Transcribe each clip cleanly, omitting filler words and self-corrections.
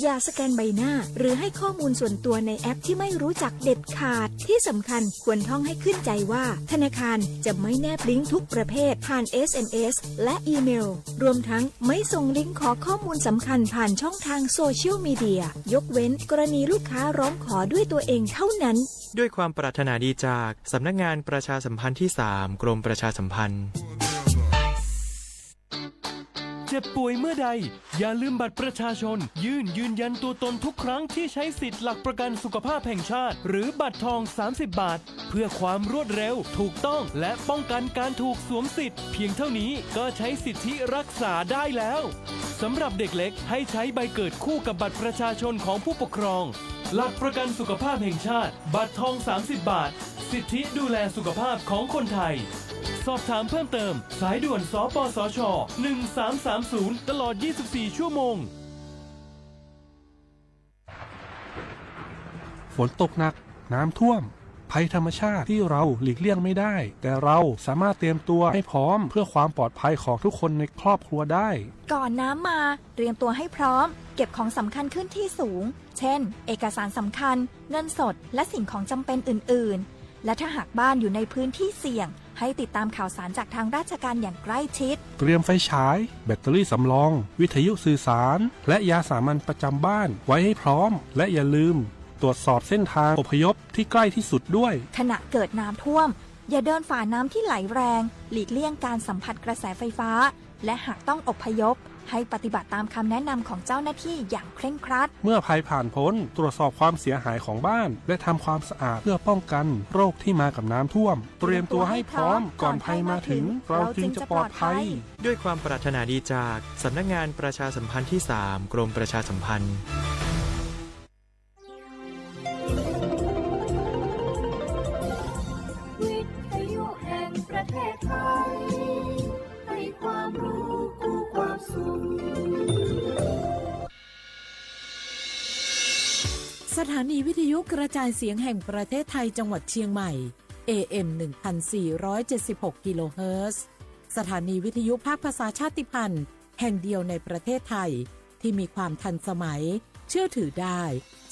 อย่าสแกนใบหน้าหรือให้ข้อมูลส่วนตัวในแอปที่ไม่รู้จักเด็ดขาดที่สำคัญควรท่องให้ขึ้นใจว่าธนาคารจะไม่แนบลิงก์ทุกประเภทผ่าน SMS และอีเมลรวมทั้งไม่ส่งลิงก์ขอข้อมูลสำคัญผ่านช่องทางโซเชียลมีเดียยกเว้นกรณีลูกค้าร้องขอด้วยตัวเองเท่านั้นด้วยความปรารถนาดีจากสำนักงานประชาสัมพันธ์ที่ 3 กรมประชาสัมพันธ์เจ็บป่วยเมื่อใดอย่าลืมบัตรประชาชนยืนยันตัวตนทุกครั้งที่ใช้สิทธิ์หลักประกันสุขภาพแห่งชาติหรือบัตรทอง30 บาทเพื่อความรวดเร็วถูกต้องและป้องกันการถูกสวมสิทธิ์เพียงเท่านี้ก็ใช้สิทธิรักษาได้แล้วสำหรับเด็กเล็กให้ใช้ใบเกิดคู่กับบัตรประชาชนของผู้ปกครองหลักประกันสุขภาพแห่งชาติบัตรทอง30 บาทสิทธิดูแลสุขภาพของคนไทยสอบถามเพิ่มเติมสายด่วนสปสช1330ตลอด24ชั่วโมงฝนตกหนักน้ำท่วมภัยธรรมชาติที่เราหลีกเลี่ยงไม่ได้แต่เราสามารถเตรียมตัวให้พร้อมเพื่อความปลอดภัยของทุกคนในครอบครัวได้ก่อนน้ำมาเตรียมตัวให้พร้อมเก็บของสำคัญขึ้นที่สูงเช่นเอกสารสำคัญเงินสดและสิ่งของจำเป็นอื่นๆและถ้าหากบ้านอยู่ในพื้นที่เสี่ยงให้ติดตามข่าวสารจากทางราชการอย่างใกล้ชิดเตรียมไฟฉายแบตเตอรี่สำรองวิทยุสื่อสารและยาสามัญประจำบ้านไว้ให้พร้อมและอย่าลืมตรวจสอบเส้นทางอพยพที่ใกล้ที่สุดด้วยขณะเกิดน้ำท่วมอย่าเดินฝ่าน้ำที่ไหลแรงหลีกเลี่ยงการสัมผัสกระแสไฟฟ้าและหากต้องอพยพให้ปฏิบัติตามคำแนะนำของเจ้าหน้าที่อย่างเคร่งครัดเมื่อภัยผ่านพ้นตรวจสอบความเสียหายของบ้านและทำความสะอาดเพื่อป้องกันโรคที่มากับน้ำท่วมเตรียมตัวให้พร้อมก่อนภัยมาถึงเราจึงจะปลอดภัยด้วยความปรารถนาดีจากสำนักงานประชาสัมพันธ์ที่ 3 กรมประชาสัมพันธ์วิทยุแห่งประเทศไทยให้ความรู้คู่ความสุขสถานีวิทยุกระจายเสียงแห่งประเทศไทยจังหวัดเชียงใหม่ AM 1476 กิโลเฮิรตซ์สถานีวิทยุภาคภาษาชาติพันธุ์แห่งเดียวในประเทศไทยที่มีความทันสมัยเชื่อถือได้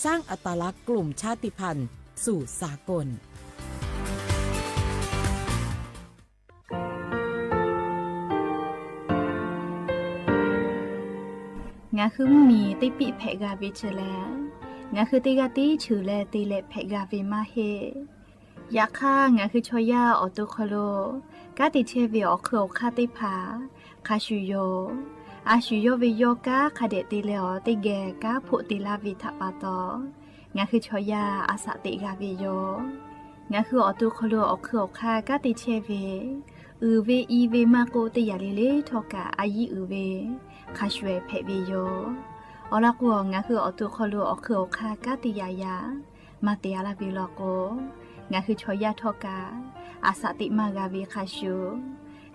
สร้างอัตลักษณ์กลุ่มชาติพันธุ์สู่สากลงาคือมีติปิเพกาวิเชแลงาคือติกาติฉือแลติเลเพกาวิมาเฮยาค่างาคือชอยาออตุคโลกาติเชวิออคือคาติผาคาชุโยอาชุโยวิโยกาคาเดติเลอติแกกาพุติลาวิทะปาตองาคือชอยาอาสติกาวิโยงาคือออตุคโลออคือคากาติเชวิเวอีเวมาโกติยาลิเลทอกาอายิเวคาชเวเพวิโยอลักวงาคืออตุคลูอคือคากาติยายามาเตียลาวิลโกงาคือชอยาทอกาอาสติมากาวิคาชู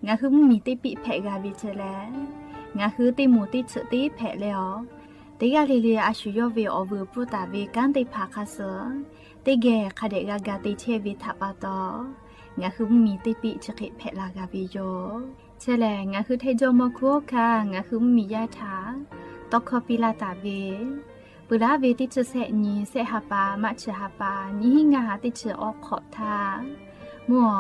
งาคือมีติปิเพกาวิเจแลงาคือติมูติฉติเพเลอติกาลิเลอาชุยเวอวปุตาเวกันติภาคาเสติเกคาเดกากาติเชวิทัปาตองาคือมีติปิฉกิเพลากาวิโยเชแลงาคือเทจโมคุคางาคือมียาถาตอกคอปิลาตาเวปุราเวติเชเสนีเสหปามัชหปานิหิงาติเชออกขอทามัว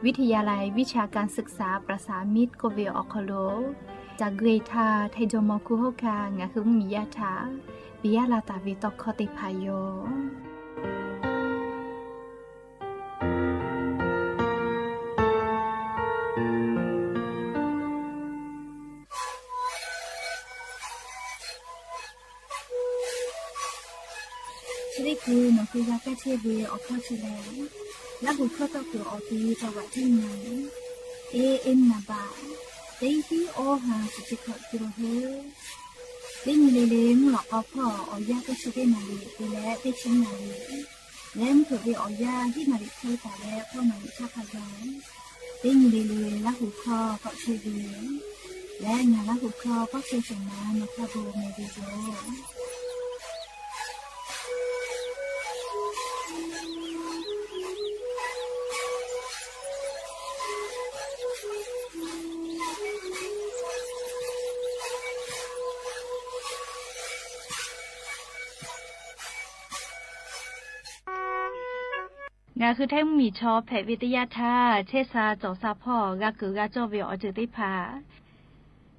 วิทยาลัยวิชาการศึกษาประสานมิตรโกเวออคโลจากเกรทาเทจโมคุโฮคางาคือมียาถาปิยาลาตาเวตอกคอติพายโยนี่คือนคือยาแก้เชื้อเวออกข้อเฉลยและบุคคลต้องตัวออกดีจังหวัดที่ไหนนาบาเต็งที่โอหาสุจิขดกิโลเฮเต็งเลเลมหลอกเอาพ่อออยาก็ช่วยนาลีไปแล้วไปชิมนาลีแล้วถือไปออยาที่นาลีเคยแต่แล้วพ่อนาลีชาพยองเต็งเลเลและหูคอก็ช่วยดีและงานและหูคอก็ช่วยส่งมาในคาโบเมดิโซ งาคือแท้มีชอแผวิทยาท่าเชษาจอซาพ่อกากือกาจอเวอจือติพา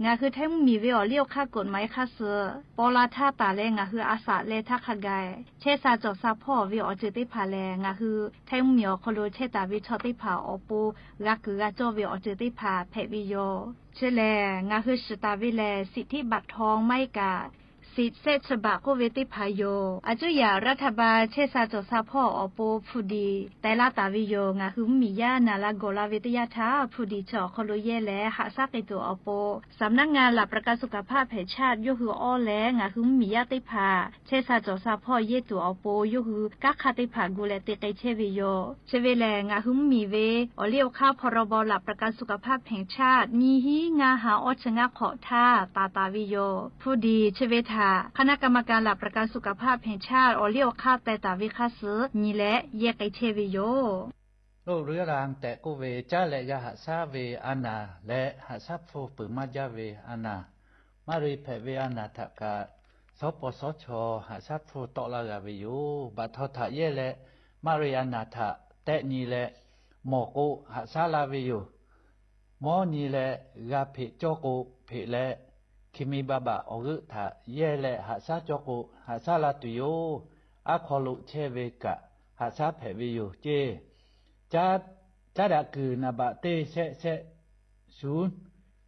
งาคือแท้มีเวอเลี้ยวค่ากฎหมายค่าเสือปอลาท่าตาแลงาคืออาสาเลทักขกายเชษาจอซาพ่อเวอจือติพาแลงาคือแท้มีอคโลเชตาวิชอติพาอปูกากือกาจอเวอจือติพาแผวิโยเชแลงาคือสตาวิแลสิทธิบัตรทองไม่กาสิทธิเศษฉบับก็เวติพายโยอาจุยารัฐบาลเชษาจอซาพ่ออปูผู้ดีแต่ละตาวิโยงาคือมีญานาลาโกลาวิทยาท่าผู้ดีจอคโลเยและหาซากิตัวอปูสำนักงานหลักประกันสุขภาพแห่งชาติยูคืออ้อแลงาคือมีญาติพาเชษาจอซาพ่อเยตัวอปูยูคือกักคติพากูเลติเกเชวิโยเชเวแลงาคือมีเวอเลียวข้าพรบหลักประกันสุขภาพแห่งชาติมีฮีงาหาอชงะขอท่าตาวิโยผู้ดีเชเวทาคณะกรรมการหลักประกันสุขภาพแห่งชาติอเลียวค่าแต่ตาวิคาสือนี่แหละแยกไอเชวิโยโลกเรื้อรังแต่กูเวจ้าและยาหัสาเวอานาและหัสาโฟปือมาจาเวอานามารีแผเวอานาทักกาสปสชหัสาโฟตอลากาเวยูบัททะเยและมารีอานาทะแต่นี่และหมอกุหัสาลาเวยูหมอนี่และกาเพโจกุเพและคิมิบาบะอกุทะเยและหัสาโจกุหัสาลาตุโยอาคอลุเชเวกะหัสาแผเวยูเจจ้าดะกือนาบะเตเซศูนย์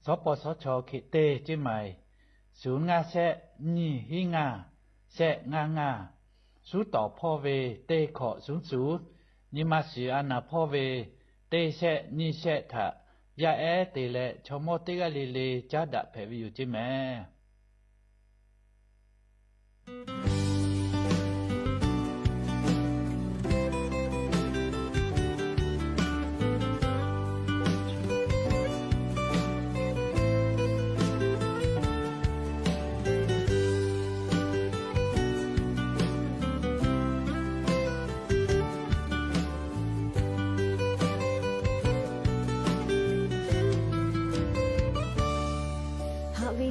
สปสชเขเตจิไหมศูนย์งาเซนี่หิงาเซงาสูต่อพ่อเวเตขอศูนย์นิมาสีอานาพ่อเวเตเซนี่เซทะยาเอเตเลชโมเตกะเลจ้าดะแผวิอยู่จิแม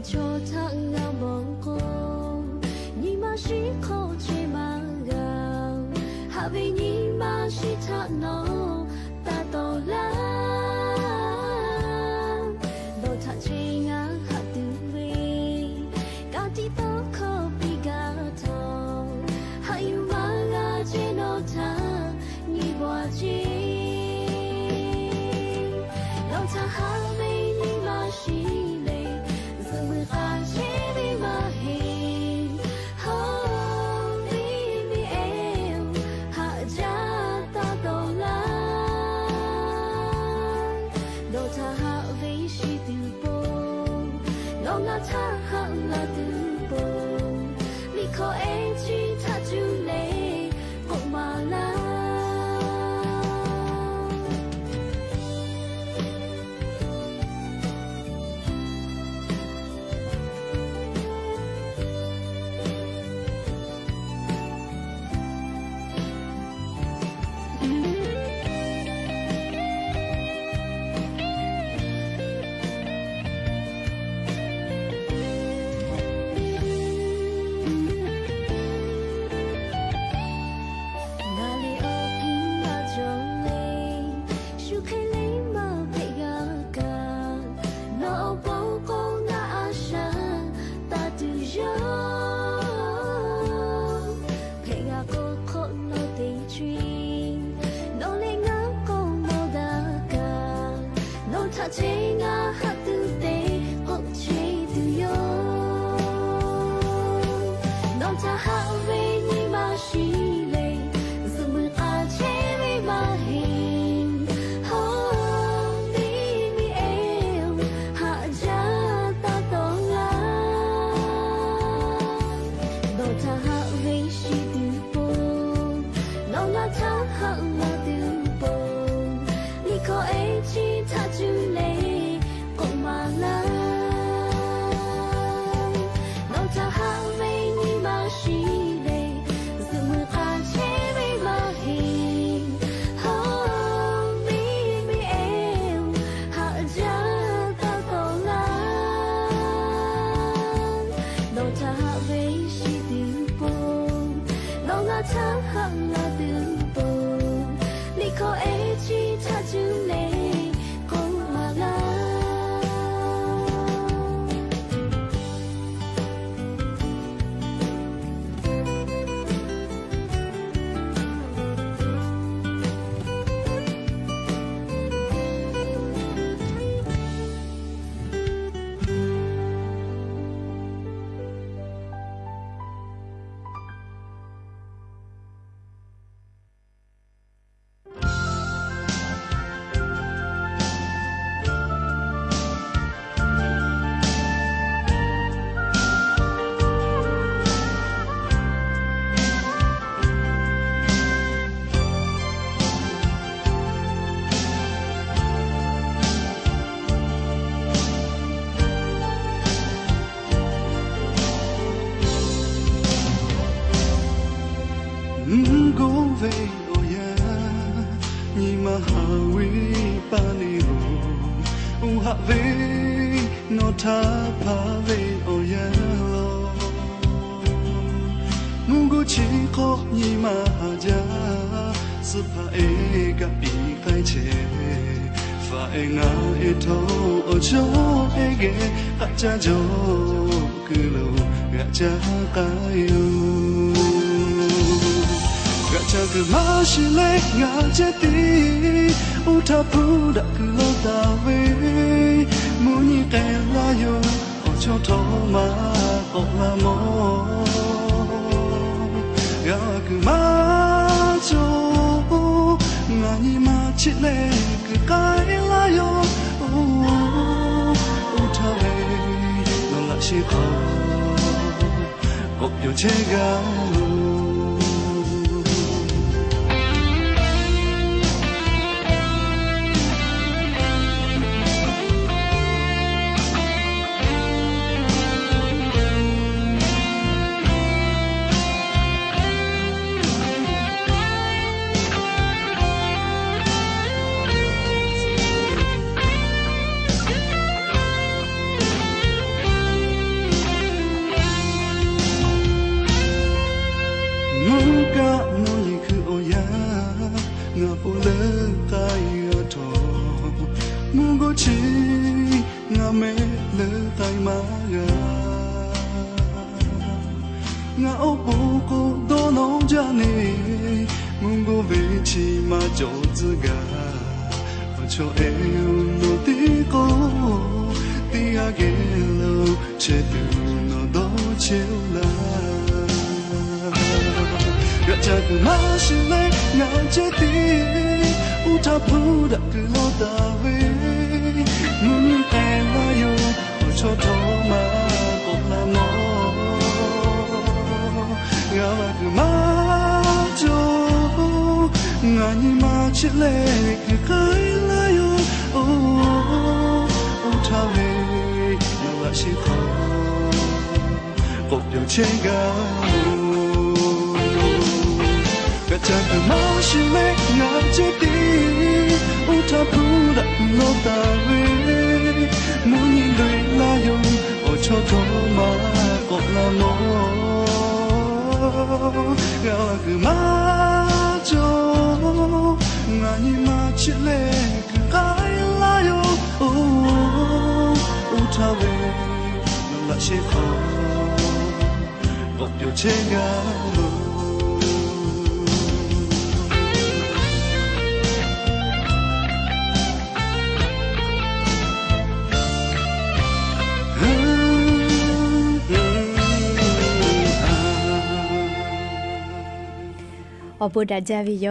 cho thang ngao mong cô ni ma shi kho che ma ga ha ve ni ma shi tha no ta to la do tha che nga ha tu ve ka ti to kho pi ga tho ha yu ma ga che no tha ni bwa che lo tha ha ve ni ma shi หาวิปานิโออุหะเวนอทาพาเวโอยาโลมุกุชิโคญิมาหาจาสุภาเอกะปีไกเชฟาเองาเอโทโอโชเอเกกะจาโจกุโลกะจากายโกะจากะมาชิเลงาเจติอุทาพูดะกุโลตาเวมุนิเกลาโยโอโชโทมาโอลาโมกะกุมาโจงานิมาชิเลกะกายลาโยอุทาเวโนลาชิโคกบโยเชกาอบุดาจาวิโย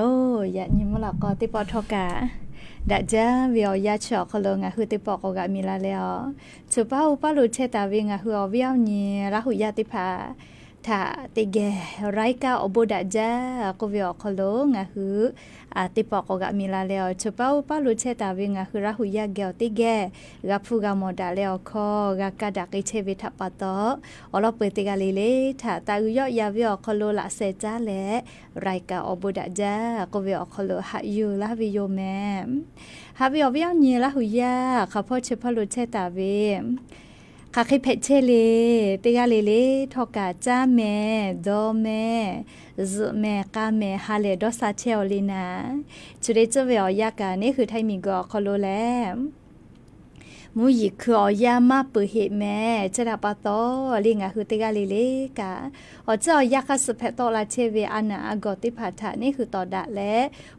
ยะนิมละก็ติปอทกะดาจาวิโอยะชอคโลงะคือติปอกกะมิลาเลอชุปาอุปาลุเชตาวิงะคืออวิโอนีละหุยะติภาถ้าติเกไรกาอบุดาจากวิโอคโลงะคือติปอกกะมิลาเลอชุปาอุปาลุเชตาวิงะคือละหุยะเกอติเกกะฟูกะโมดาเลอคอกะกะดักอิเชวิทัปปะตออลอเปติกะเลเลถ้าตาอุยอยะวิโอคโลละเซจาเลไรกาอบุดาจากวิโอคโลหะยูละวิโยแมฮาวิโอวิโอนีละหุยะขะพอเชพลุเชตาเวคาคิเพเชเลติกาเลทอกาจาเมโดเมซุเมกาเมฮาเลดอซาเชลลินาจุเรจเวอยากานี่คือไทมิกอคโลแลมูยิคืออยามาเปเหแม่จะดับปะโตลิงะคือติกาเลกาอเจ้ายาคาสเพโตลาเชเวอานาอกอติพาทานี่คือตอดะและ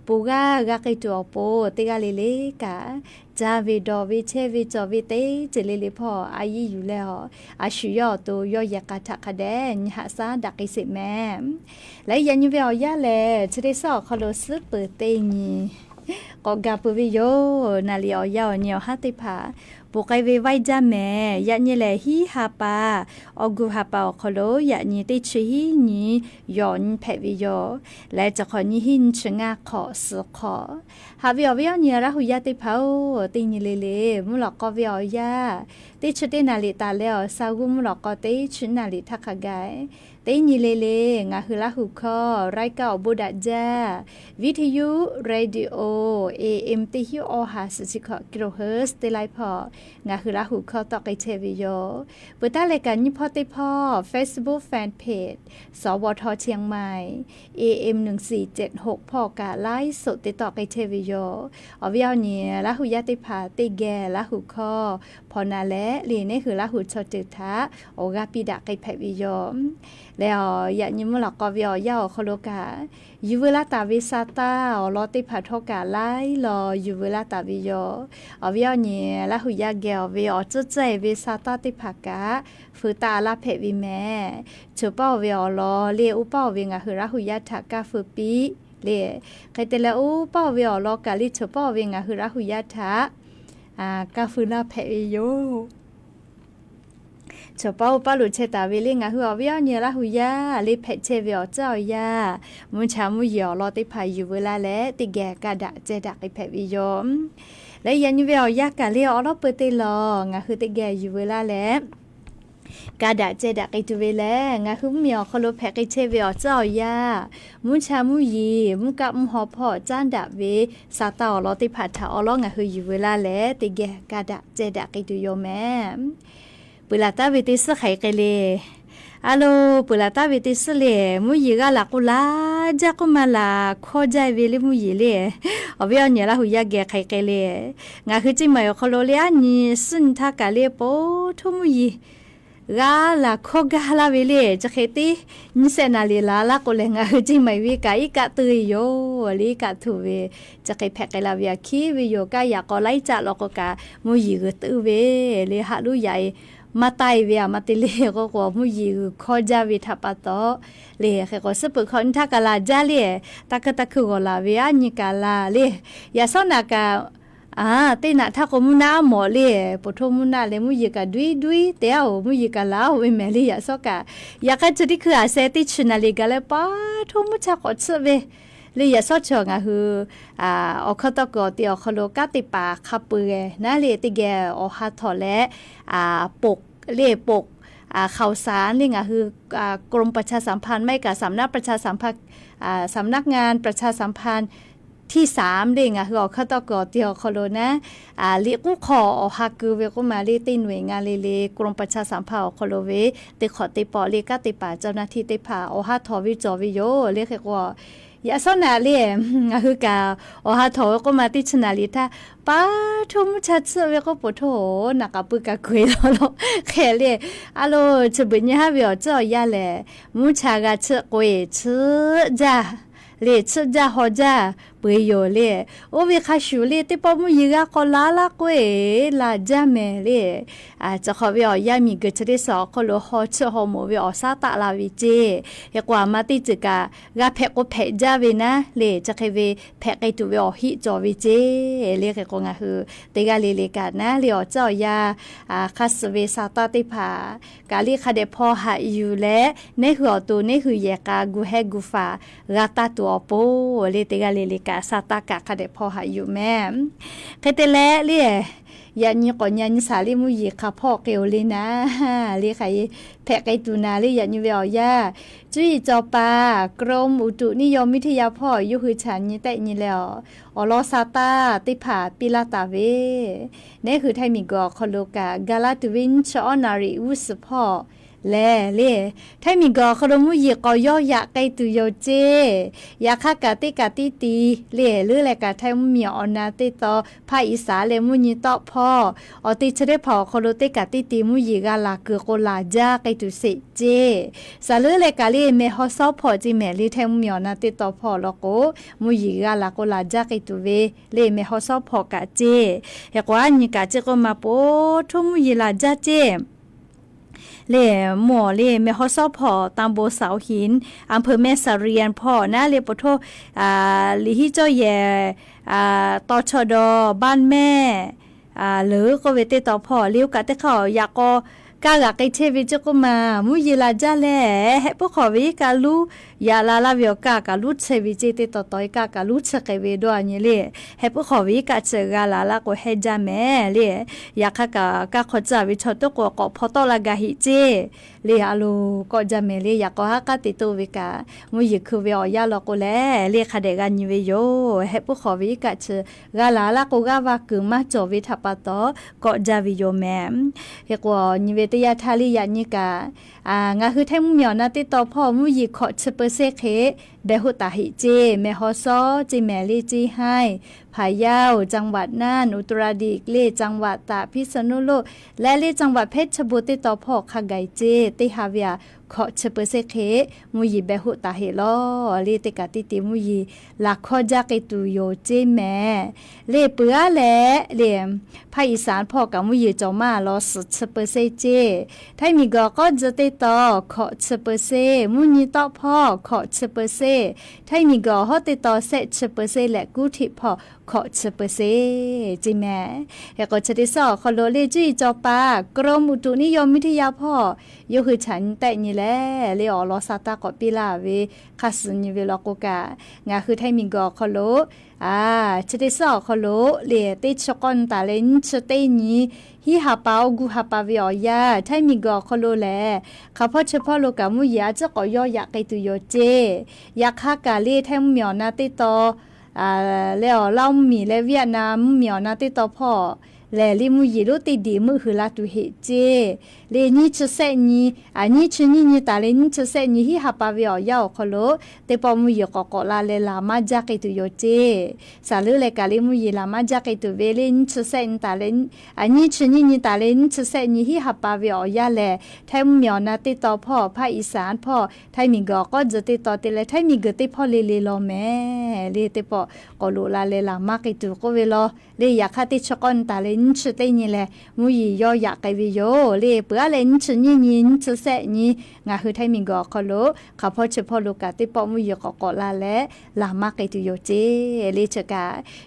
ปูกากากิจัวโปติกาเลกาจาวิดอวิเชวิจอวิเตเจเลลิพออายิอยู่แล้วอาชุยอตัวยอยากาทักคะแดนหาซาดักอิสิแม่และยันยูเวอยาแลจะได้สอคโลซึเปเตญีก็กาปวิโยนาลีอยาเนียวฮัติพาปุกไอเวไวจาแม่ยันยีแลฮีฮาปาอกูฮาปาคโลยันยีติชิฮีนียอนเพวิโยและจะขอนี้หินชงาขอสุขอฮาวิอวิอเนียระหุยาติพาติญิเลเลมุลกอวิอยาติชุดนาลิตาเลอซากุมุลกอติชุนาลิทักกาย เตญิเลเลงาคือละหุคอไรเก่าบุดาจ้าวิทยุเรดิโอ AM ติฮิโอหาสิขกิโลเฮิรตซ์เตไลพองาคือละหุคอตอกไอเทวิโยเปิดตารายการยิพอติพอ Facebook Fanpage สวทเชียงใหม่ AM 1476พอกาไลฟ์สดติดต่อไอเทวิโยอวิเอาเนี่ยละหุยาติพาติแกละหุคอพอนาและลีนี่คือละหุชอจึทะโอกาปิดะไกแพวิโยแล้วอย่ายิ้มหลอกกวิอยาโคโลกายูเวลาตาวิซาตาลอติพัทกาไลรอยูเวลาตาวิโยอวิเอาเนี่ยละหุยาแกววิอจุใจวิซาตาติภากะฟืตาลาเพวิแม่ชูเป้าวิอลอเลียอุเป้าวิงะคือละหุยาทักกาฟืปีเลียใครแต่ละอุเป้าวิอลอกาลิชูเป้าวิงะคือละหุยาทักกาฟืลาเพวิโยชอบป้าหลุดเชตาวิลิงะหัววิญญาณละหุยาลิเพเชวิอเจ้ายามุนชามุยอลอติพายูเวลาและติแกกาดะเจดักอิเพวิโยมและยันยูวิอยากาเลียอลอเปเตลองะคือติแกยูเวลาและกาดะเจดักอิตุเวลงะคือมีอคโลเพกเชวิอเจ้ายามุนชามุยีมุกะมุหอพอจานดะเวซาตาอลอติพาทาอลองะคือยูเวลาและติแกกาดะเจดักอิตุโยแมปุลาตาวิติสไขเกเลอะโลปุลาตาวิติสเลมุยกะลากุลาจักมาลาขอใจเวลิมุยเลอเวียเนี่ยละหุยาแกไขเกเลงาคือจิมายคโลเลียนี่สุนทากาเลโปทุมุยกาลาขอกาลาเวเลจะเขตินิเซนาลีลาลากุเลงาคือจิมายวิกาอิกะตุยโยลิกะทุเวจะเขแพกลาเวียคีวิโยกายากอไลจะลอกกามุยกตุเวเลหะลุใหญ่มาไตเวียมาติเลก็กว่ามุยขอจาวิทัปะโตเลเขก็สปุคนทักลาจาเลตะกะตะคือก็ลาเวียนิกาลาเลยาสนากาตินะถ้าก็มุนาหมอเลยปทมุนาเลยมุยกะดุยเตียวมุยกะลาเวเมลียาสกะยากะจุดิคืออาเซติชนาลิกะเลปาทมุชะก็ซเวเลยอย่าสอดชงคืออคตกเตียวคโลกาติปาคาปือนะเลยติแกอหาทอและปกเล่ปกข่าวสารนี่คือกรมประชาสัมพันธ์ไม่กับสำนักประชาสัมพันธ์สำนักงานประชาสัมพันธ์ที่3เลยคืออคตกเตียวคโลนะเรียกขออหาคือเวก็มาเรติหน่วยงานเลกรมประชาสัมพันธ์คโลเวติขอติปอเลกาติปาเจ้าหน้าที่ติพาอหาทอวิจอวิโยเรียกว่ายาสนาเลียคือกาโอฮาโถก็มาติชนาลิตาป้าทุมชัดเสวก็ปวดโถนักปึกกะคุยแล้วแค่เลียอะโลจะเป็นยาเวียวเจ้ายาแลมุชากะเชกุยเชจ้าเลเชจ้าฮอจ้าเปยโยเลโอวิคาชูเลติปอมุยกะก็ลาลากุยลาจาเมเลจะขอเวียวยามีกะจะได้สอก็โลฮอเชฮอโมเวียอซาตะลาวิเจเฮกว่ามาติจึกะกะเพก็เพจาเวนะเลจะเคเวเพไกตุเวียฮิจอวิเจเลเกก็งะคือเตกะเลกะนะเลอเจ้ายาคัสเวซาตาติภากาลิคาเดพอหาอยู่และในหัวตัวในคือแยกากูเฮกูฟากาตาตัวโปเลเตกะเลกะซาตากะคาเดพอหาอยู่แม่เคเตและเลยานี่ก่อนยานี่สาลิมุยค่ะพ่อเกวเลยนะเรียกใครแพะไก่ตูนาเลยยานี่เวียวยาจุยจอปากรมอุตุนิยมวิทยาพ่อยุคือฉันนี่แต่นี่แล้วอลอซาตาติผาปิลาตาเวนี่คือไทยมีกอคโลกากาลาตวินชอนาริอุสพ่อแลไทยมีกอคโลมุยกอย่อยะไก่ตุโยเจยาคากะติกะติตีหรือแลกะไทยมีอนาติตอภาคอีสานเลมุญิตอพ่ออติชเดพอคโลติกะติตีมุยกาลาเกโกลาจาไก่ตุเสเจสาลือแลกะเลเมฮอซอพอจิแมลิไทยมีอนาติตอพ่อลโกมุยกาลาโกลาจาไก่ตุเวเลเมฮอซอพอกะเจเฮกว่านี่กะเจก็มาโปทุมุยลาจาเจเลหมอเลแม่ฮอซอพอตามโบเสาหินอำเภอแม่สะเรียนพ่อนะเลปโทลิฮิจ้อแยตชดบ้านแม่หรือก็เวเตต่อพ่อเลี้ยวกะเตเขาอยากก็ กากะไกเทวิจกุมามุยลาจาแลเฮปขอวิกาลูยาลาลาวิอกากาลูเซวิเจติตอตอยกากาลูเซเกเวดออันเลเฮปขอวิกาเจกาลาลาโกเฮจาแม่เลยาคากากาขอจาวิชตโกกพอตอลากาฮิเจเลอาลูก็จาแม่เลยากฮากาติโตวิกามุยคือเวอยาลอโกแลเลคาเดกานิเวโยเฮปขอวิกาเจกาลาลาโกกาวากุมาจอวิทัปตอก็จาวิโยแม่เฮกวนิเวตยาทาลิยานิกางาคือแท้มุเหมียวนาติตอพ่อมุยิขอเชเปเซเคเบหุตาหิเจเมฮอซอจิแมลีจีให้พะเยาจังหวัดน่านอุตรดิตถ์เลจังหวัดตากพิษณุโลกและเลจังหวัดเพชรบูรณ์ติตอพ่อคาไกเจติฮาเวียขอเชเปเซเคมุยิเบหุตาหิลอเลติกาติติมุยิลาขอจากิตุโยเจแมเลเปือแลเลภาคอีสานพ่อกับมุยิจอมาลอสเชเปเซเจไทมีก็จะติตอขอเชเปเซมุญิตอพ่อขอเชเปเซไทมีก็ฮอติตอเซเชเปเซและกุทิพ่อขอเชเปเซจิแม่แล้วก็จะได้สอขอโลเลจุยจอปากรมอุตุนิยมวิทยาพ่อยกคือฉันแต่นี่แหละเลอลอซาตาก็ปีลาเวคาสนิเวลโกกางาคือไทมีก็ขอโลจะได้สอขอโลเลติชกอนตาเลนชเตนีฮิฮาปากูฮาปาวิอยาไทมีก็ขอโลแลข้าพ่อเฉพาะโลกามุยาจะก็ย่ออยากไกตุโยเจอยากฮากาเลแทมเหมียวนาติตอแล้วเล่ามีและเวียดนามเหมียวนาติตอพ่อและลิมุยิโลติดีมือหือลาตุเฮเจเลนี่ชเซนีอันนี้ชนี่ตาเลนี่ชเซนีฮิฮาปาวิอยาขอโลเตปอมุยก็กอลาเลลามาจากิตุโยเจสาลือเลกาลิมุยลามาจากิตุเวเลนี่ชเซนตาเลนอันนี้ชนี่ตาเลนี่ชเซนีฮิฮาปาวิอยาแลไทยเหมียวนาติตอพ่อภาคอีสานพ่อไทยมีก็จะติตอเตเลไทยมีก็ติพ่อเลเลลอแม่เลเตปอกอโลลาเลลามากิตุก็เวลอเลอยากคาติชกอนตาเลนชเตนี่แหละมุยย่ออยากไกวิโยเลเปือเลนชนี่ชเซนี่งาคือไทยมีก็ขอโลข้าพ่อเฉพาะโลกาติปอมุยก็กอลาและลามากิตุโยเจเลชกา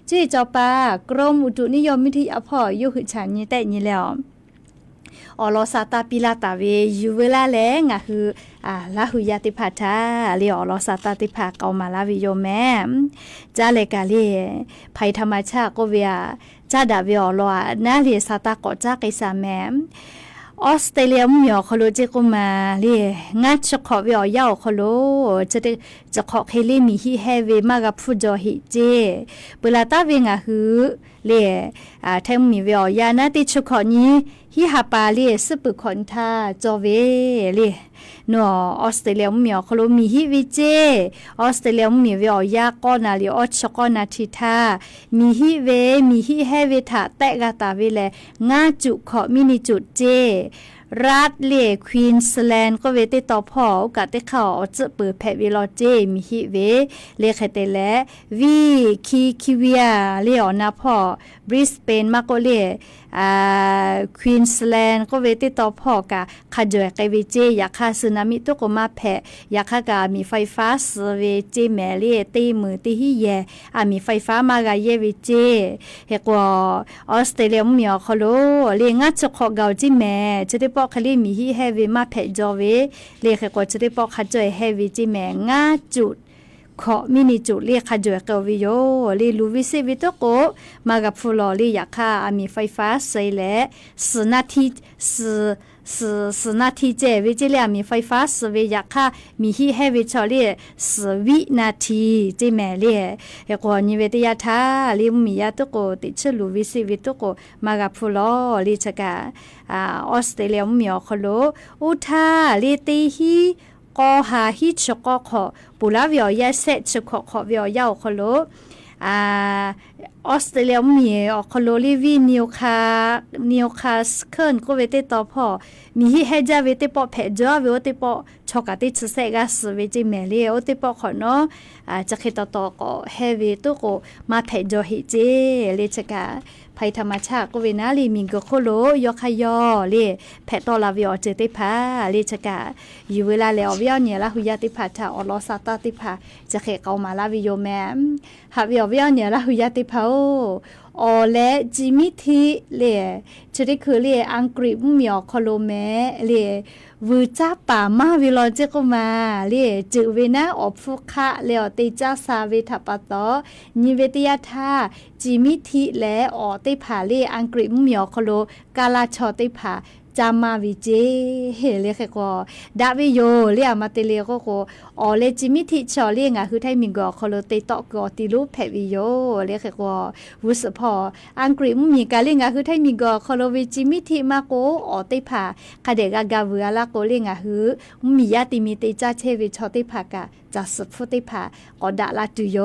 จีจอปากรมอุตุนิยมวิทยาพ่อยกคือฉันนี่แต่นี่แล้วอลอซาตาปิลาตาเวยูเวลาแลงะคือลาหุยาติภาทาเลอลอซาตาติภาเกามาลาวิโยแม่จาเลกาเลภัยธรรมชาติก็เวียจาดาเวอลอนาเลซาตาก็จาไกซาแม่ออสเตรเลียมีอคโลเจกุมาเลงัดชขอเวียาวคโลจะขอเคลีมีฮีเฮเวมากับฟูจอฮิเจเปลาตาเวงะฮือเลแทงมีเวียานาติชขอนี้ฮิฮาปาเลสปุคอนทาจอเวเลนัวออสเตรเลียมีอคโลมีฮิวิเจออสเตรเลียมีเวียาก็นาเลออชก็นาทิทามีฮิเวมีฮิเฮเวทาแตกาตาเวเลงาจุขอมินิจุดเจรัฐเลควีนสแลนด์ก็เวติต่อพ่อกะติเข้าจะเปิดแพวิลอเจมีฮิเวเลคเตและวีคิเวียเลอนาพ่อบริสเบนมาโกเลควีนสแลนด์ก็เวติต่อพ่อกะขจอยไกเวเจอยากคาสึนามิตุกมาแพอยากคากามีไฟฟ้าสเวเจแมเลตีมือตีฮิเยมีไฟฟ้ามากาเยเวเจเฮกว่าออสเตรเลียมีอคโลเลงัดจะขอเกาจิแมจะได้คลีมีฮีเฮวีมาเพจอเวเรียกก็จะได้ปอกขจอยเฮวีจิแมงาจุดขอมินิจุดเรียกขจอยเกวิโยลีลูวิซิวิโตโกมากับฟูลอลีอยากค่ามีไฟฟ้าใส่และ10 นาที10 นาทีเจวิจิเลียมีไฟฟ้าสเวอยากค่ามีฮีเฮวีชอลี10 วินาทีจิแมเลียเฮกว่านิเวตยาทาลิมียาโตโกติชลูวิซิวิโตโกมากับฟูลอลีชกาออสเตรเลียมีอคโลอุทาลีตีฮีก็หาฮิชก็ขอปุลาวิอยาเซชขอวิอยาคโลออสเตรเลียมีอคโลลีวีนิวคาสเคินก็เวเตต่อพ่อมีฮิเฮจาเวเตปอเพจอเวเตปอชอกาติชเซกาสเวจิเมลีโอเตปอขอเนาะจะคิดต่อก็เฮเวตุก็มาเพจอฮิเจเลชกาภัยธรรมชาติก็เวนาลีมิงก็โคโลยอคายอเลแพตอลาวิอเจติพาเลชกาอยู่เวลาแล้ววิอเนี่ยละหุยาติพาทาอลอซาตาติพาจะเขเกามาลาวิโยแมหาวิอเนี่ยละหุยาติพา อ๋อและจิมิทีเลยจะได้คือเลยอังกฤษมีอคโลแมเลยวูจ้าป่ามาวิลอเจก็มาเลยจือเวนะออกฟุคะเลยอติจ้าซาเวทัปตอนิเวติยาธาจิมิทีและออติผาเลยอังกฤษมีอคโลกาลาชอติผาจามาวิเจเฮเลแค่ก็ดาวิโยเรียมาเตเลก็ก็อ๋อเลจิมิทิชอเลียงอ่ะคือไทยมิงก็คอโลเตตอกก็ติลูแพวิโยเรียกแค่ก็วุสพออังกฤษมีกาเลียงอ่ะคือไทยมิงก็คอโลวิจิมิทิมาโกอ๋อเตผาคาเดกากาเวลาโกเลียงอ่ะคือมียาติมีเตจาเชวิชอเตผากะจะสุดฟุติผาก็ดาลาตุโย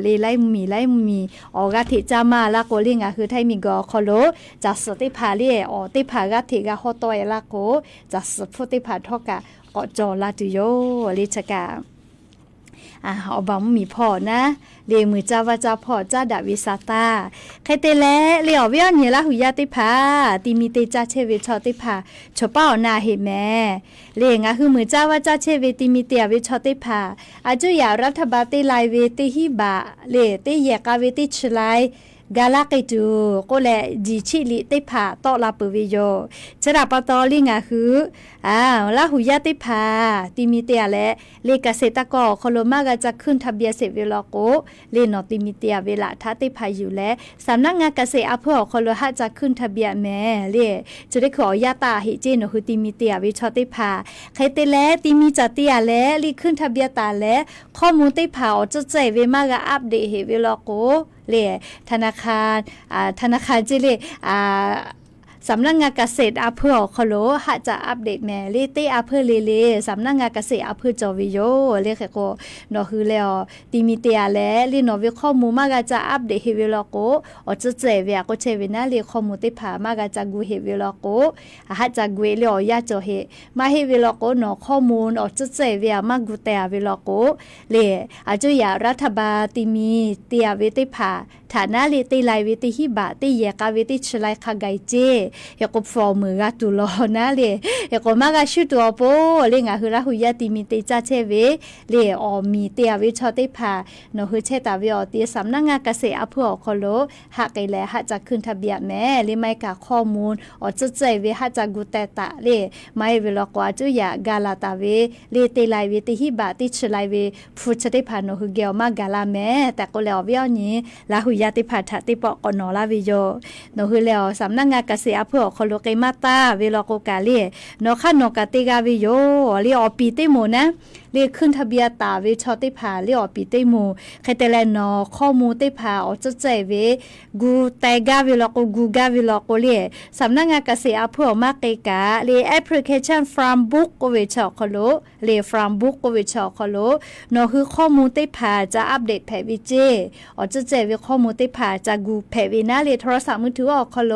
เลไลมีอ๋อกะทิจามาลาโกเลียงอ่ะคือไทยมิงก็คอโลจะสุดติผาเลียอ๋อติผากะทิกะฮอตอยลาโกจะสุดฟุติผาทอกะก็จอลาตุโยลิชกาเอาบังมีพ่อนะเลมือจ้าวาจ้าพ่อจ้าดาวิสาตาใครเตแลเลอเวียนี่ละหุยาติผาติมีเตจ้าเชเวชอติผาชอเป้านาเฮแม่เลงะคือมือจ้าวาจ้าเชเวติมีเตเวชอติผาอาจุยารัฐบาลเตไลเวติฮิบะเลเตเยกาเวติชไลกาลาเกจูก็แลจีชิลิเตผาตอลาปเวโยชราปตอลิงะคือละหุยาติผาติมีเตและเลเกษตรกรโคโลมากจะขึ้นทะเบียนเสร็จเวลาโกเลนอติมีเตเวลาทัติผาอยู่และสำนักงานเกษตรอำเภอโคโลหะจะขึ้นทะเบียนแม่เลจะได้ขอยาตาหิเจนคือติมีเตวิชอติผาใครเตและติมีจัตติอาและลีขึ้นทะเบียนตาและข้อมูลติผาจะใจเวมากอัปเดตเฮเวลาโกเลธนาคารจิเลสำนักงานเกษตรอำเภอคโลหะจะอัปเดตแม่เลเตอำเภอเลสำนักงานเกษตรอำเภอจอวิโยเลแค่ก็นอคือแล้วติมีเตียและลีนอวิข้อมูลมากจะอัปเดตเฮเวลโกอจะเจเวียก็เชวินะเลข้อมูลติผามากจะกูเฮเวลโกหะจะกูเลอยาจอเฮมาเฮเวลโกนอข้อมูลอจะเจเวียมากูเตเวลโกเลอาจุยารัฐบาลติมีเตียเวติผาฐานะเลติไลเวติฮิบะติเยกาเวติชไลคาไกเจยกฟอร์มือกาตุลอนะเลยยกมากาชุตัวโปเลงาคือละหุยาติมีเตจาเชเวเลออมีเตยวิชอติผาโนคือเชตาวิอติสำนักงานเกษตรอำเภอคโลหากไกแลหะจะขึ้นทะเบียนแม่เลไม่กะข้อมูลอจะใจเวหะจะกุเตตะเลไม่เวลกว่าจุยากาลาตาเวเลเตไลเวติฮิบะติชไลเวฟุชติผาโนคือเกียวมากาลาแม่แต่ก็แล้ววิอนี้ละหุยาติผาทะติปอกอนอลาวิโยโนคือแล้วสำนักงานเกษตรอำเภอคโลเกมาตาเวลโกกาเลโนคะโนกาติกาวิโยเลอปีเตโมนะเลขึ้นทะเบียนตาเวชอติผาเลอปีเตโมใครแต่แลนอข้อมูลติผาอจะใจเวกูไตกาวิลโกกูกาวิลโกเลสำนักงานเกษตรอำเภอมาเกกาเลแอปพลิเคชัน Farm Book ก็เวชอคโลเล Farm Book ก็เวชอคโลโนคือข้อมูลติผาจะอัปเดตแพวิเจอจะใจเวข้อมูลติผาจะกูแพวินาเลโทรศัพท์มือถืออคโล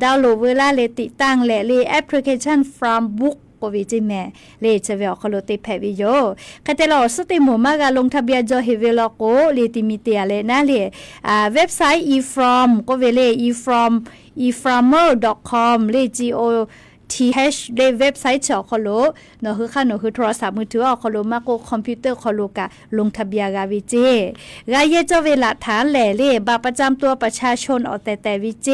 ดาวน์โหลดเวลาเลติตั้งและเลแอปพลิเคชัน Farm Bookก็วิจิแม่เลเชเวลคโลติแพวิโยคาเตลอสติหมู่มากลงทะเบียนจอเฮเวลโกเลติมิเตียเลนะเลเว็บไซต์ eFrom ก็เวเล eframer.com เล GOTH เลเว็บไซต์จอคโลเนอคือค่ะเนอคือโทรศัพท์มือถืออคโลมาโกคอมพิวเตอร์คโลกะลงทะเบียนกาวิเจกายเจเวลฐานแหล่เลบัตรประจำตัวประชาชนอแต่วิเจ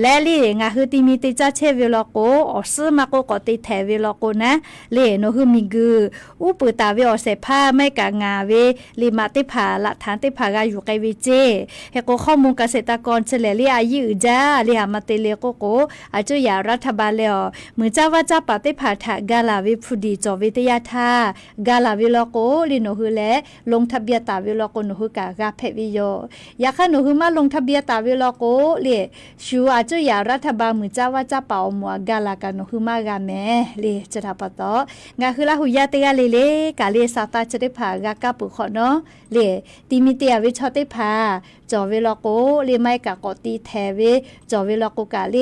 และเลงาคือติมีติจะเชเวลโกอซื้อมาโกกติแทเวลโกนะเลเนอคือมีกืออุปตาเวอเสผ้าไม่กะงาเวลิมาติผาหลักฐานติผากาอยู่ไกวิเจเฮโกข้อมูลเกษตรกรเฉลเลอายุจ้าเลหามาเตเลโกโกอาจุยารัฐบาลเลอมือเจ้าว่าเจ้าปฏิผาถากาลาวิพุดีจอวิทยาธากาลาวิโลโกลิโนฮือและลงทะเบียนตาวิโลโกโนฮือกากาเพวิโยยาคาโนฮือมาลงทะเบียนตาวิโลโกเลชูอาจุยารัฐบาลมือเจ้าว่าเจ้าเป่ามัวกาลากาโนฮือมากาแม่เลจะทาปะตองาคือละหุยาเตกาเลกาเลซาตาจะได้ผากากาปุขอเนาะเลติมิเตียวิชอติผาจอเวลโกเลไม่กะกอตีแทเวจอเวลโกกาเล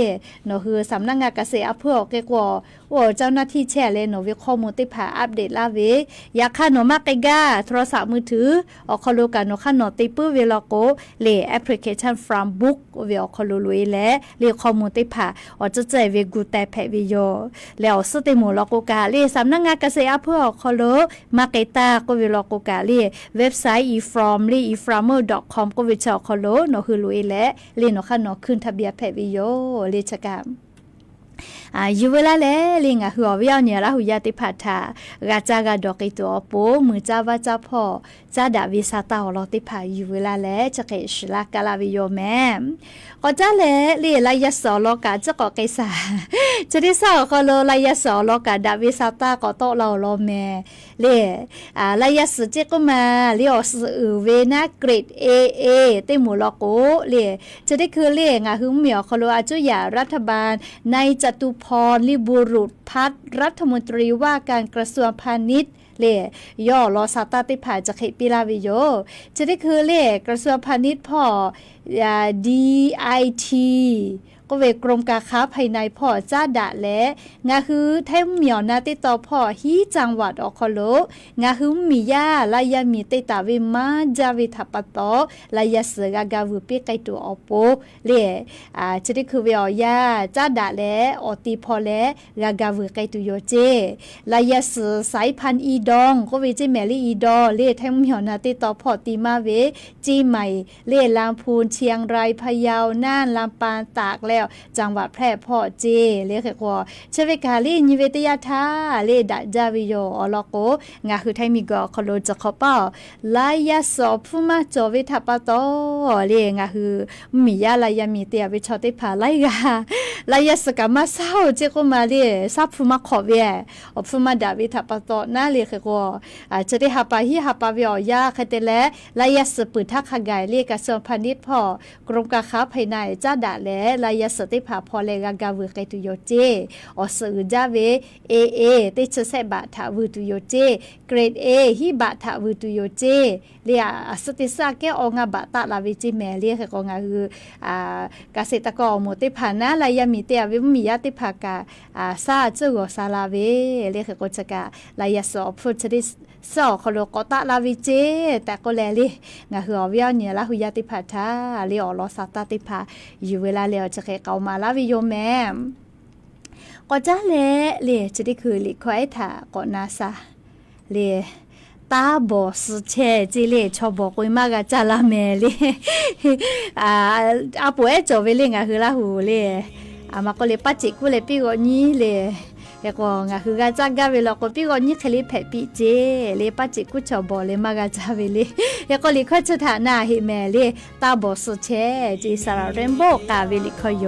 โนฮือสำนักงานเกษตรอำเภอ แกกว่าเจ้าหน้าที่แชร์เลยหนูวิข้อมูลติผ่าอัปเดตลาเวอยากค่าหนูมากไกก้าโทรศัพท์มือถือออกคอลูกันหนูค่าหนูติปื้อเวลาโกเลแอปพลิเคชัน from book เวออกคอลูลุยและเลข้อมูลติผ่าออกจะใจเวกูแต่แพวิโยแล้วสุดที่หมู่ลอกกาเลสำนักงานเกษตรเพื่อออกคอลูมาเกตาก็เวลอกกาเลเว็บไซต์ e-from เล e-farmer.com ก็วิชาคอลูหนูคือลุยและเลหนูค่าหนูขึ้นทะเบียนแพวิโยเลชกามอยู่เวลาแล้วลิงหัววิญญาณละหุยาติพัทธากาจากาดอกไอตัวโปมือจ้าว่าจ้าพ่อจ้าดาวิสาตาอลอติพาอยู่เวลาแล้วจะเกชลากาลาวิโยแม่ก็จ้าแล้วลีลายสอลอกาจะก่อไกษาจะได้สาวก็โลลายสอลอกาดาวิสาตาก็โตเราโลแม่ลีลายสเจก็มาลีออสเวนะเกรดเอเตหมูลอโกลีจะได้คือลีงาหึงเหมียวคโลอาจุยารัฐบาลในจตุพรลิบุรุษพัฒน์รัฐมนตรีว่าการกระทรวงพาณิชย์ย่อรอซาตาติผ่าจากปิลาวิโยจะได้คือกระทรวงพาณิชย์พ่อDIT ก็เวกรมการค้าภายในพ่อจ้าดะและงาคือแท้เหมียวนาติต่อพ่อฮีจังหวัดอคโลงาคือมียาลายามีติตาเวมาจาวิทัปตอลายาเสกากาวุปิไกตัวอโปจะได้คือเวียยาจ้าดะและอติพอและกากาวุไกตุโยเจลายาเสสายพันธุ์อีดองก็เวจิแมลี่อีดอแท้เหมียวนาติต่อพ่อตีมาเวจีใหม่ลำพูนเชียงรายพะเยาน่านลำปางตากแล้วจังหวัดแพร่พ่อเจเรียกว่าเชเวกาลีนิเวตยาธาดะจาวิโยอลโกงาคือไทมิกอคโลจะขอเป้าลายาสอบผู้มาจอวิทัปโตงาคือมียาลายามีเตียวิชอติผาไลกาลายาสกามาเศร้าเจก็มาซับผู้มาขอเวียผู้มาดาวิทัปโตน่าเรียกว่าจะได้หาปาฮิหาปาวิอยาคเตและลายาสปืนทักขกายเรียกกระทรวงพาณิชย์พ่อกรมการค้าภายในจ้าดะและลายาสติภาพอเลกากาวุไกตุโยเจอสือจาเวเอติชเซบะทาวุตุโยเจเกรดเอฮิบะทาวุตุโยเจเลียสติสาแกองาบะตะลาวิจิแมเลียก็งาคือเกษตรกรหมติภานะลายามีเตวิมียติภากาซาจือซาลาเวเลียก็จะกาลายาสอบฟุตดิสอคโลกตะลาวิเจแต่ก็แลลิงาคืออวิญญาณละหุยติภาทาเลียอลอสาตติภาอยู่เวลาเลียวจะเกามาลาวิโยแม่ก็จ้าเล่จะได้คือลิควายถาก็นาซาเล่ตาบอสเชจิเล่ชอบบอกวยมากจ้าละแม่เล่อาป่วยจบไปเล่งคือละหูเล่มาก็เลยปัจจิกุเลยปีก่อนนี้เล่ก็งาคือกาจากกาเวลาก็ปีก่อนนี้เคลิแผลปีเจเล่ปัจจิกุชอบบอกเลยมากจ้าเวเล่ก็ลิควายจะฐานะให้แม่เล่ตาบอสเชจิสารเรนโบกาเวลิคอยโย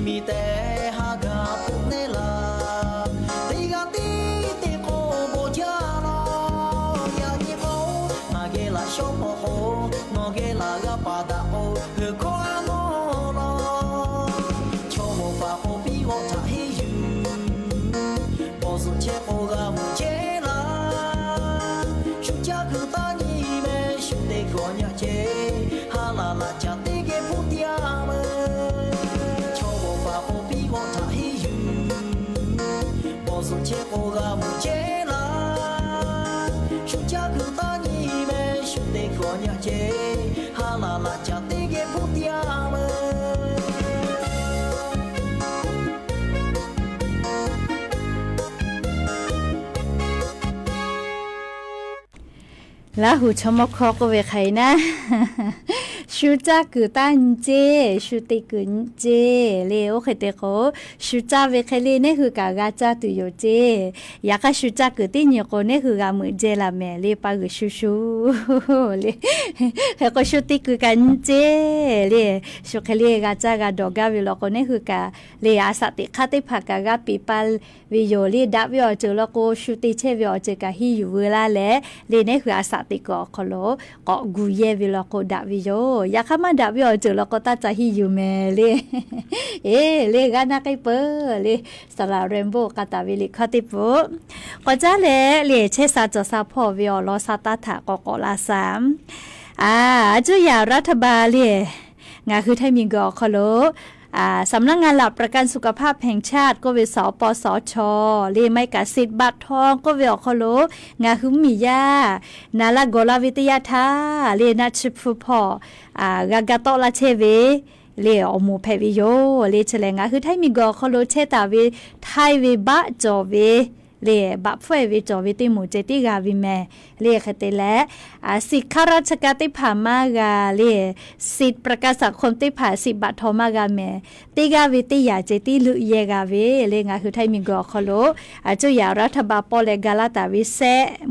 มีแต่หากา小婆婆，我给那个巴达哦，何况我咯，瞧我发火比我差很远，我是切我个木切啦，暑假去打你们兄弟过年节，哈啦啦家的给不掉么，瞧我发火比我差很远，我是切我个木切啦。暑假去打你们兄弟过年节，哈啦啦家的给不掉么。แล้วหูชมคอก็เวใครนะชูจ้ากือตันเจชูติกุนเจเลโอเคเตโคชูจ้าเวใครเลเนี่ยคือกากาจ้าตุโยเจอยากให้ชูจ้ากือติเนี่ยก็เนี่ยคือกามือเจละแม่เลปากือชูเลเฮก็ชูติกุกันเจเลชูเคเลกาจ้ากาดอกาวิโลก็เนี่ยคือกาเลอาสติคาติผักกากาปีปัลวิโยลีดับวิโอเจแล้วก็ชูติเชวิโอเจกาฮิอยู่เวลาเลเนี่ยคืออาสติก็คโลก็กูเยวิโลก็ดับวิโยอยากให้มาดับยอเจอแล้วก็ตาจะหิวแม่เลยเลยกันนะไก่เปิ้ลเลยสลาเรนโบกาตาวิลิคอติปุก็จะเลยเชสาจะซาพอวิโอลอซาตาถากอกลาสามจุยารัฐบาลเลยงาคือไทยมีกอคโลสำนักงานหลักประกันสุขภาพแห่งชาติก็เวสปสชเรียไม่กสิทธิ์บัตรทองก็เวอคโลงาหุมมียานาลาโกลาวิทยาธาเรียนัชฟุพอกากาโตลาเชเวเรียอมูเพวิโยเรียเฉลงาคือไทยมีกอคโลเชตาเวไทยเวบะจอเวเรียบับเฟเวจอวิติมูเจติกาวิแมเรียคเตและสิทธิข้าราชการที่ผ่านมากาเรียสิทธิประกันสังคมที่ผ่านสิบัตรทอมากาแมติกาวิติยาเจติลุเยกาเวเรียงาคือไทยมีกอคโลจุยารัฐบาลปอเลกาลาตาวิเซ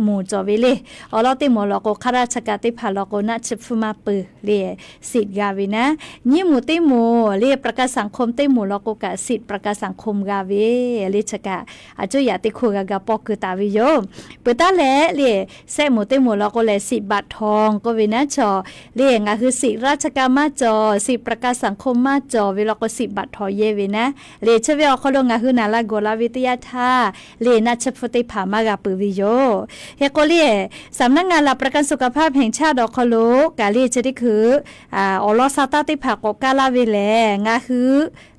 มูจอวิเลอลอติโมลโกข้าราชการที่ผ่านลโกนัชฟุมาปืเรียสิทธิกาวินะญิมูติโมเรียประกันสังคมติโมลโกกะสิทธิประกันสังคมกาเวเรียชกะจุยาติคูกาปอคือตาวิโยเปตาแลเรียเซมูติโมลโกเลสิบัตรทองก็วินะจอเรียงาคือสิราชการมาจอสิประกันสังคมมาจอเวลาก็สิบัตรทอเยวินะเรียเชเวอคโลงาคือนาลาโกลาวิทยาธาเรียนัชฟุติผามากาปืวิโยเฮโกเลียสำนักงานหลักประกันสุขภาพแห่งชาติอคโลกาเลียจะได้คืออลอซาตาติผากกาลาเวแลงาคือ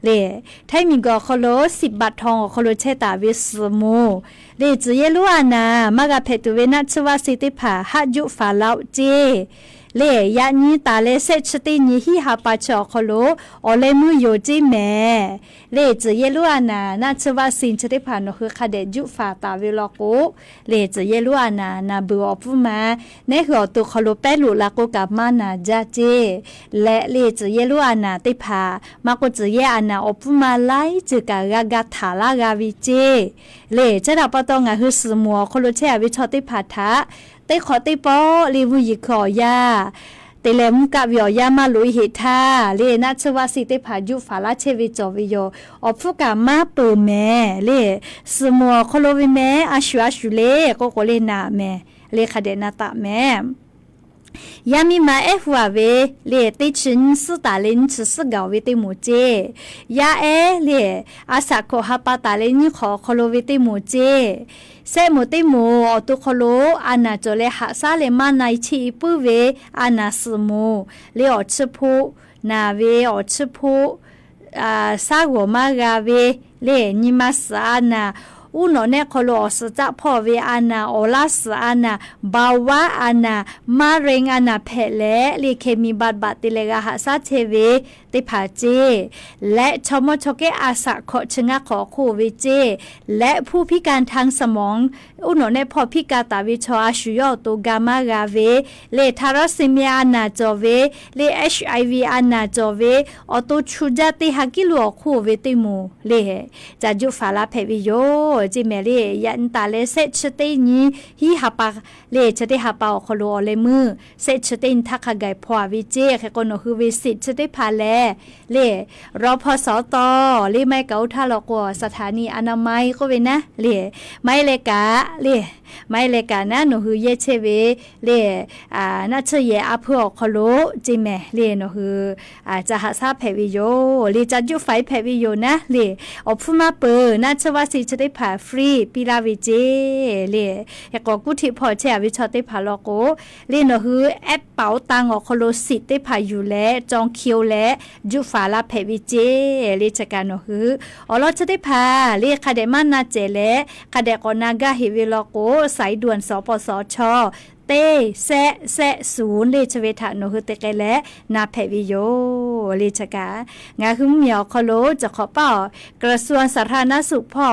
เรียไทยมีกอคโล10บัตรทองอคโลเชตาวิสมูเรียจะเยลุอานามากาเพตุเวนัชวาสิติผาฮัดยุฟาลาวเจเล่ยานีตาเลเซชตินีฮิฮาปาชอคโลอเลมุโยจิแมเล่จะเยลุอานานาชวาสินชติผานคือคาเดยุฟาตาเวลโกเล่จะเยลุอานานาบัวปุมาเนหัวตุคโลเปลุลาโกกับมานาจาเจและเล่จะเยลุอานาติผามาโกจะเยอานาอปุมาไลจึกากากาถาลากาวิเจเล่จะดับปตองาคือสมัวคโลเชอวิชอติผาทะเตขอติปอลีวุยิขอยาเตเลมกับยอยามาลุยหิทาเลนัชวาสิเตผายุฟาลาเชวิจอวิโยอฟุกามาเปแมเลสมัวโคโลวิแมอาชูเลโกโกเลนาแมเลคาเดนาตะแมยามีมาหัวเวเลติชินสตาลินชสกาวิติมูเจยาเลอาสาโคฮาปาตาลินขอโคโลวิติมูเจเซมุติมูอตุโคโลอานาโจเลหะซาเลมาไนชีปุเวอานาสมูเลอชพูนาเวอชพูซาโกมากาเวเลนิมาสานาอุโนเนโคโลสจะพอเวอานาโอลาสอานาบาวาอานามาเรงอานาเพเลลีเคมีบัดติเลกาหาซาเทเวติผาเจและชมชเกอาสะขอชงะขอคูวิเจและผู้พิการทางสมองอุโนเนพอพิกาตาวิชออาชุยอโตกามากาเวเลทาราซิเมียอานาจอเวเล HIV อานาจอเวอโตชูจาติฮักิลัวคูเวติมูเลจะจุฟาลาเพวิโย จิแม่เลยันตาเลเซชเตนี้ฮีหาปาเลชเตหาปาคโลเลมือเซชเตนทักไกพอวิเจแค่ก็นคือวิสิตชเตพาแลเลรอพสตเลไม่เกาท่าลอกสถานีอนามัยก็เวนะเลไม่เลกาเลไม่เลกานะหนูคือเยเชเวเลน่าเชยอาเพื่อคโลจิแม่เลหนูคือจะหาซาแพวิโยเลจะยุไฟแพวิโยนะเลอพูมาเปอน่าเชว่าสิจะได้ผ่าฟรีปีลาวิเจเลอยากกูที่พอเชวิชอได้ผ่าลอกเลหนูคือแอปเป๋าตังอคโลสิได้ผ่าอยู่แล้วจองคิวแล้วยุฟาลาแพวิเจเลจะการหนูคือเราจะได้ผ่าเลคาเดมันนาเจเลคาเดกอนากาฮิวิลโกสายด่วนสปสชเต้แซศูนย์เลชเวทะโนคือเตกและนาแพวิโยเลชกางาคือเหมียวคโลจะขอเป่ากระทรวงสาธารณสุขพ่อ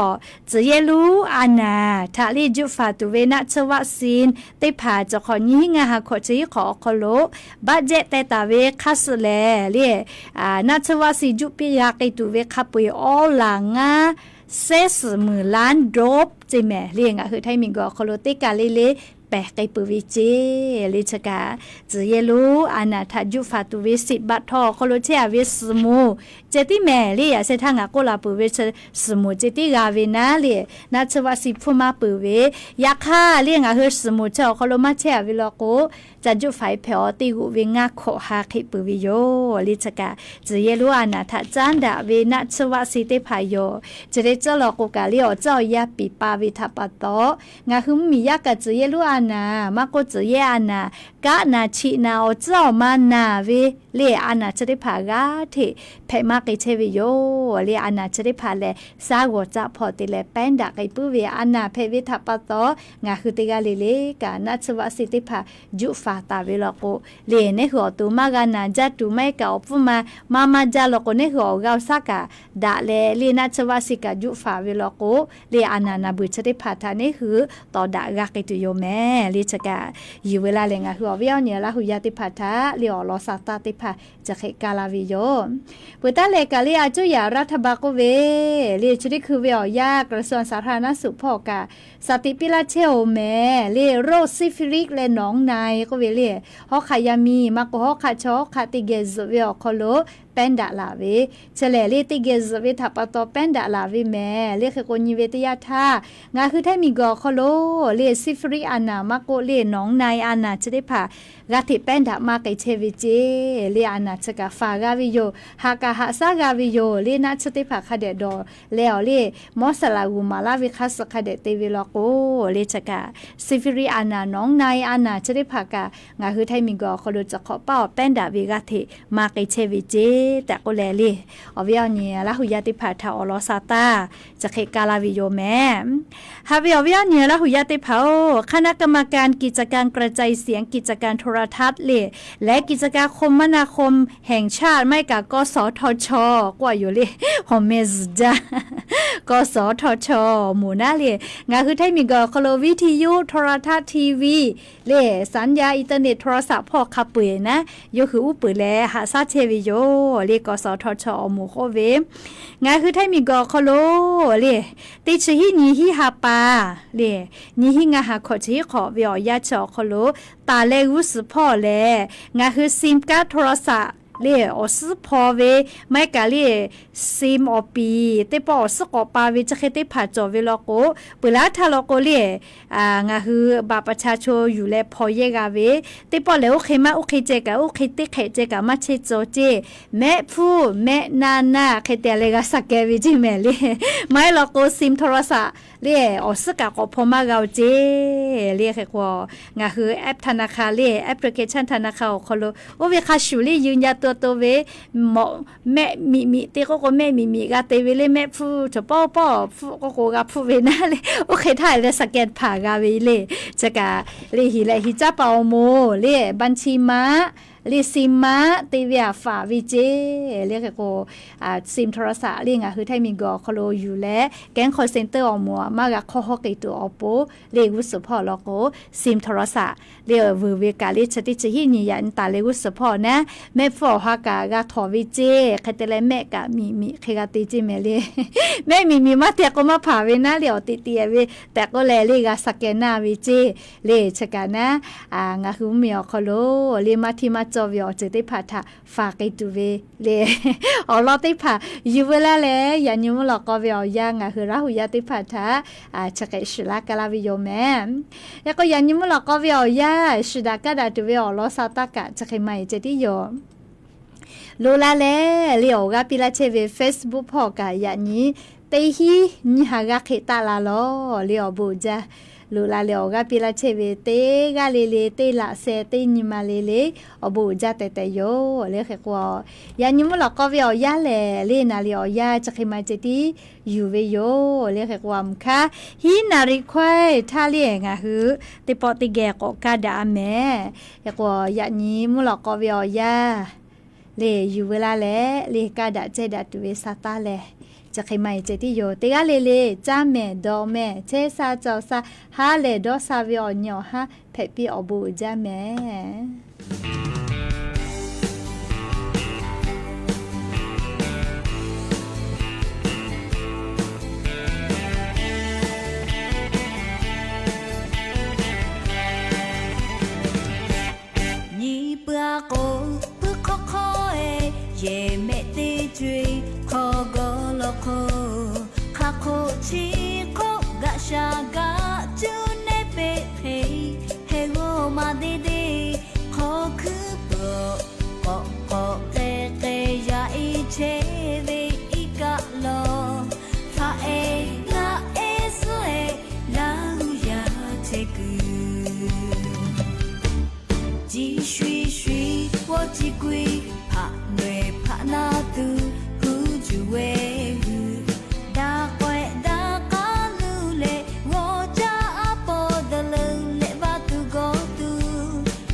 จะเยรู้อานาทะเลจุฟาตุเวนะชวัซีนได้ผ่าจะขอนี้งาหาขอจีขอคโลบัดเจตตาเวคัสแลเรียนาชวัซีจุปิยากิตุเวคัปุยออลางาเซสมือล้านดรอปจิแม่เรียงคือไทยมิงกอคโลติกาเลแปะไกปืวิเจลิชกาจะเยรู้อานาทัยุฟาตุวิสิบัตทอคโลเชอวิสมูเจติแม่ลียเสทางากโกลาปืวิสมูเจติกาเวนาลีนาชวาสิพุมาปืเวยาคาเลียงาเฮสมูเชอคโลมาเชอวิโลโกจะยุไฟเพอติกุเวงาโคฮาคิปืวิโยลิชกาจะเยรู้อานาทัจันดาเวนาชวาสิเตพายโยจะได้เจ้าลอกกาลีอเจ้ายาปีปาวิทัปโตงาคือมียากะจะเยรู้นามาก็จะแย่นากะนาชินาอเจ้ามานาเวเลียอานาจะได้ผ่ากาเทแพมาไกเชวิโยเลียอานาจะได้ผ่าแลซากวจะพอติแลแป้นดาไกปื้อเวอานาเพวิทัปโตงาคือติกาเลกานาชวสิติผ่ายุฟาตาเวลโกเลียเนหัวตูมากานาจัตุไม่กาปุมาจาลโกเนหัวกาสักาดาเลเลียนาชวสิกายุฟาเวลโกเลียอานานาบุจะได้ผ่าทานี่คือต่อดากาไกตุโยแม่ลิชกาอยู่เวลาเลงหัวเวียวเนี่ยละหุยาติพัทะเลียวลอสาตาติพาจะเขกาลาวิโยปุตตะเลกาลีอาจุยารัฐบาลก็เวเลียชุดิคือเวียวยากระทรวงสาธารณสุขพ่อกาสติปิลาเชโอแม่เลียโรคซิฟิลิกและหนองในก็เวเลียฮอกขายามีมาโกฮอกขาชอคาติเกซเวียคโลแป้นดาลาเวเฉลเลติเกซเวทัปโตแป้นดาลาเวแม่เลียคือคนยิเวตยาธางาคือถ้ามีกอคโลเลียซิฟริอานามาโกเลียหนองในอานาจะได้ผ่ากาติแป้นดามาไกเชวิเจเลียอานาจะกาฟากาวิโยฮากาฮาซากาวิโยเลียนาจะได้ผ่าคาเดดอแล้วเลียมอสลากุมาลาวิคัสคาเดเตวิโลโกเลียจะกาซิฟริอานาหนองในอานาจะได้ผ่ากางาคือถ้ามีกอคโลจะขอเป้าแป้นดาวิกาติมาไกเชวิเจแต่ก็แลลี่อวิอเนี่ยละหุยาติผาทาอลอซาตาจะเขกาลาวิโยแม่ฮาวิอวิอเนี่ยละหุยาติผาคณะกรรมการกิจการกระจายเสียงกิจการโทรทัศน์เลยและกิจการคมนาคมแห่งชาติไม่กับกสทชกว่าอยู่เลยหอมเมซจ้ากสทชหมู่น่าเลยงาคือให้มีกคโลวิทยุโทรทัศน์ทีวีเลยสัญญาอินเทอร์เน็ตโทรศัพท์พอขับเปื่อยนะโยคืออุปแลหาซาเทวิโยเลกสทชหมู่โคเวงาคือให้มีกคโลเลติชหินีหิฮาปาเลนีหิงาหาขอชิขอเวียยาชอคโลตาเลวุสพ่อแลงาคือซิมการ์ดโทรศัพท์เล่อสพอเวไม่กะเล่ซิมอปีเตปอสกอปาเวจะเคเตผ่าจอเวลโกเปลาทาลโกเล่งาคือบาประชาชนอยู่แลพอเยกาเวเตปอเลโอเคมาโอเคเจกะโอเคเตเคเจกะมาเชโจเจแม่ผู้แม่นาเคเตเลกาสักแกวิจิแม่เล่ไม่ลโกซิมโทรศัพท์เล่อสกะก็พอมาเกาเจเล่แค่ว่างาคือแอปธนาคารเล่แอปพลิเคชันธนาคารคอโลโอเวคาชูลี่ยืนยันตัวเวหมอแม่มีเตก็แม่มีกาเตเวเลแม่ฟูจะป้อฟูก็กาฟูเวน่าเลยโอเคถ่ายแล้วสแกนผ่ากาเวเลจะกะเลหิเลหิจ้าเปาโมเลบัญชีม้า ลิซิมะตีเวียฝาวิเจเรียกก็ซิมโทรศัพท์เรียกคือไทยมีกอคโลอยู่แล้วแก๊งคอลเซ็นเตอร์ออกมัวมากะข้อฮอกไอตัวออโปเรียกวุฒิพอแล้วก็ซิมโทรศัพท์เรียกเวกาลิชติจะหินยันตาเรียกวุฒิพอนะแม่ฟอฮักกะทอวิเจใครแต่ละแม่กะมีใครกะตีจิเมเลยแม่มีมาเตียก็มาผ่าเวนะเรียวติเตียเวแต่ก็แลเรียกสแกนหน้าวิเจเลชกันนะงาคือเมียคโลเรียมาที่มาจอบยอจะได้ผ่าถ้าฝากไอตูเวเลอ๋อเราได้ผ่าอยู่เวลาแล้วอย่ายุ่งหลอกก็เวียยังคือเราอยากได้ผ่าถ้าจะเกิดสุรากาลาวิโยแม่แล้วก็อย่ายุ่งหลอกก็เวียยาสุดากาดาตูเวอเราสาตากะจะเคยไม่จะได้ยอโลลาเลเลียวกาปิลาเชเว Facebook พอกะอย่างนี้เตฮีนี่หากะเขตาลาโลเลียวบูจาลูลาเลียวกาปิลาเชเวเตกาเลเตละเซเตนิมาเลอบูจาเตเตโยเลเขกว่าอย่านิมลอกก็เวียวยาเลนาเลียวยาจะเคมาเจติอยู่เวโยเลเขกว่ามค่ะฮีนาริควายท่าเลียงหือติปอติแกกกาดาแม่เขกว่าอย่านิมลอกก็เวียวยาเลอยู่เวลาแลเลกาดาเจดาตุเวซาตาเลจะใครไม่เจที่โยเตกาเลจ้าแม่ดอแม่เชซาจอซาฮาเลดอซาวิออนยอฮะเพปีอบูจ้าแม่你不要过不可可诶也没得追可个了可卡可起可个啥个就那被黑黑我嘛的的可可不可可给给呀一切为一个了他诶那诶是诶老呀这个继续续我只归怕内怕那都不就为大怪大家努力我家不得了来把都搞都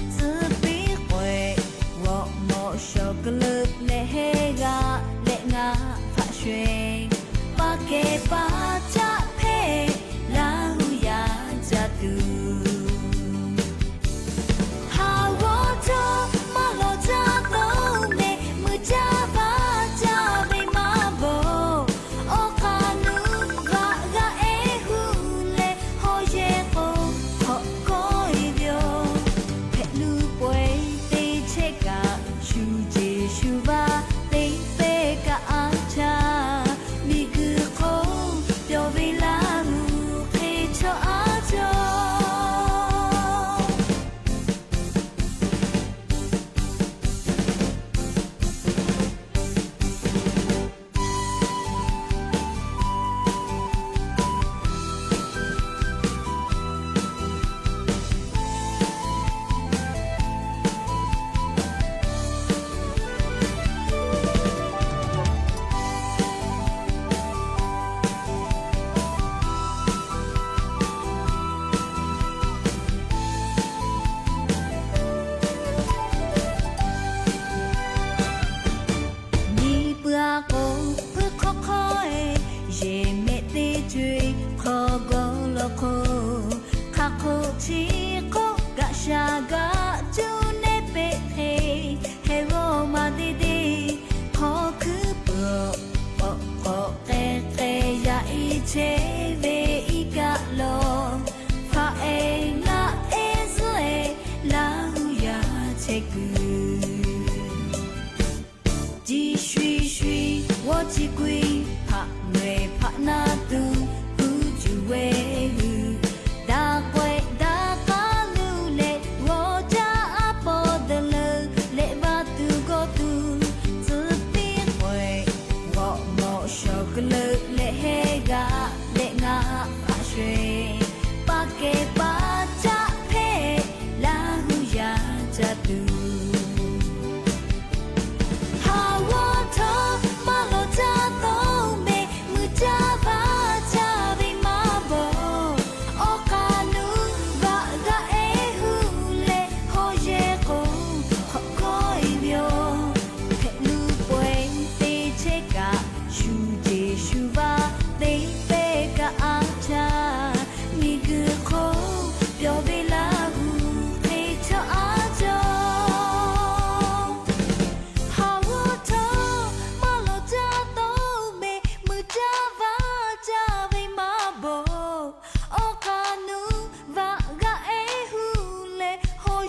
自闭会我莫说个了来黑个来我发水把给把家配老呀家都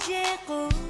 结果。